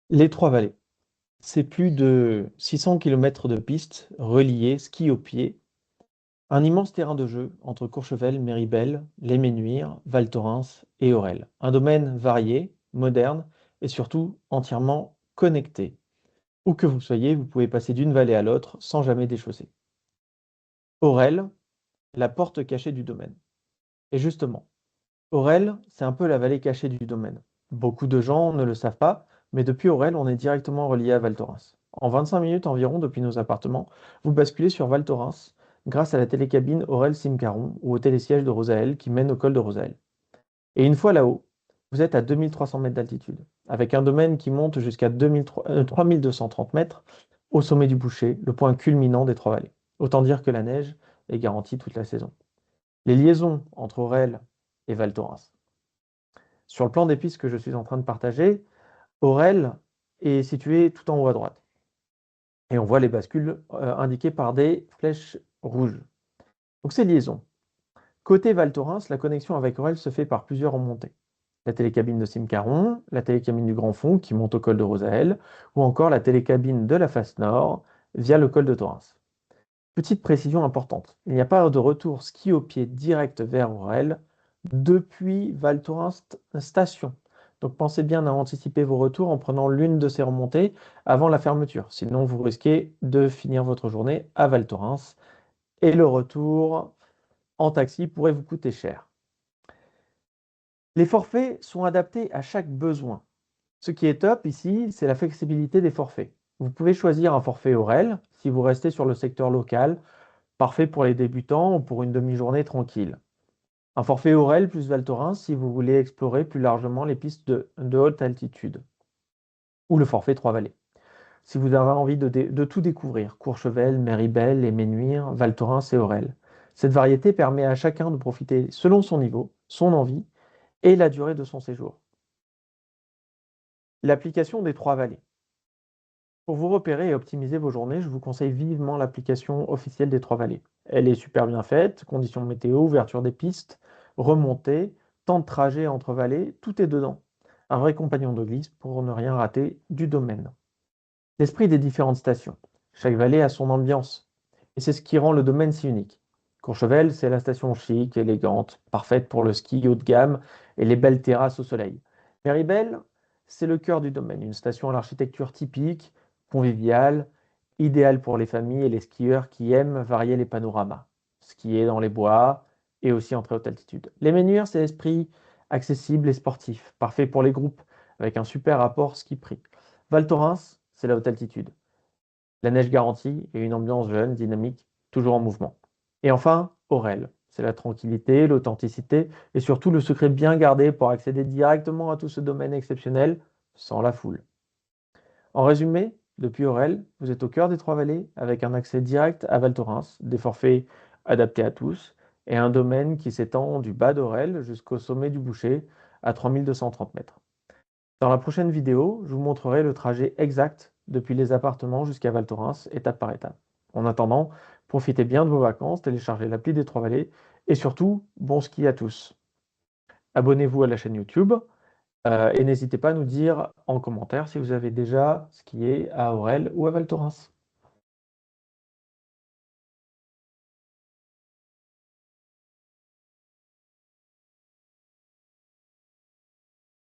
Les Trois-Vallées, c'est plus de 600 km de pistes reliées ski au pied, un immense terrain de jeu entre Courchevel, Méribel, Les Ménuires, Val Thorens et Aurel. Un domaine varié, moderne et surtout entièrement connecté. Où que vous soyez, vous pouvez passer d'une vallée à l'autre sans jamais déchausser. Aurel, la porte cachée du domaine. Et justement, Aurel, c'est un peu la vallée cachée du domaine. Beaucoup de gens ne le savent pas, mais depuis Aurel, on est directement relié à Val Thorens. En 25 minutes environ depuis nos appartements, vous basculez sur Val Thorens grâce à la télécabine Aurel Simcaron ou au télésiège de Rosaël qui mène au col de Rosaël. Et une fois là-haut, vous êtes à 2300 mètres d'altitude, avec un domaine qui monte jusqu'à 3230 mètres au sommet du Boucher, le point culminant des Trois-Vallées. Autant dire que la neige est garantie toute la saison. Les liaisons entre Aurel et Val Thorens. Sur le plan des pistes que je suis en train de partager, Aurel est situé tout en haut à droite. Et on voit les bascules indiquées par des flèches rouges. Donc ces liaisons. Côté Val Thorens, la connexion avec Aurel se fait par plusieurs remontées. La télécabine de Simcaron, la télécabine du Grand Fond qui monte au col de Rosaël, ou encore la télécabine de la face nord via le col de Thorens. Petite précision importante, il n'y a pas de retour ski au pied direct vers Aurel depuis Val Thorens station. Donc pensez bien à anticiper vos retours en prenant l'une de ces remontées avant la fermeture. Sinon, vous risquez de finir votre journée à Val Thorens et le retour en taxi pourrait vous coûter cher. Les forfaits sont adaptés à chaque besoin. Ce qui est top ici, c'est la flexibilité des forfaits. Vous pouvez choisir un forfait Aurel si vous restez sur le secteur local, parfait pour les débutants ou pour une demi-journée tranquille. Un forfait Aurel plus Val Thorens si vous voulez explorer plus largement les pistes de haute altitude. Ou le forfait Trois-Vallées. Si vous avez envie de tout découvrir, Courchevel, Méribel, Les Ménuires, Val Thorens et Aurel. Cette variété permet à chacun de profiter selon son niveau, son envie et la durée de son séjour. L'application des Trois-Vallées. Pour vous repérer et optimiser vos journées, je vous conseille vivement l'application officielle des Trois-Vallées. Elle est super bien faite, conditions météo, ouverture des pistes, remontée, temps de trajet entre vallées, tout est dedans. Un vrai compagnon de glisse pour ne rien rater du domaine. L'esprit des différentes stations. Chaque vallée a son ambiance. Et c'est ce qui rend le domaine si unique. Courchevel, c'est la station chic, élégante, parfaite pour le ski haut de gamme et les belles terrasses au soleil. Méribel, c'est le cœur du domaine, une station à l'architecture typique, conviviale, idéale pour les familles et les skieurs qui aiment varier les panoramas. Skier dans les bois et aussi en très haute altitude. Les Ménuires, c'est l'esprit accessible et sportif, parfait pour les groupes, avec un super rapport ski-prix. Val Thorens, c'est la haute altitude. La neige garantie et une ambiance jeune, dynamique, toujours en mouvement. Et enfin, Aurel, c'est la tranquillité, l'authenticité et surtout le secret bien gardé pour accéder directement à tout ce domaine exceptionnel sans la foule. En résumé, depuis Aurel, vous êtes au cœur des Trois-Vallées avec un accès direct à Val Thorens, des forfaits adaptés à tous et un domaine qui s'étend du bas d'Aurel jusqu'au sommet du Boucher à 3230 mètres. Dans la prochaine vidéo, je vous montrerai le trajet exact depuis les appartements jusqu'à Val Thorens, étape par étape. En attendant, profitez bien de vos vacances, téléchargez l'appli des Trois-Vallées et surtout, bon ski à tous. Abonnez-vous à la chaîne YouTube et n'hésitez pas à nous dire en commentaire si vous avez déjà skié à Aurel ou à Val Thorens.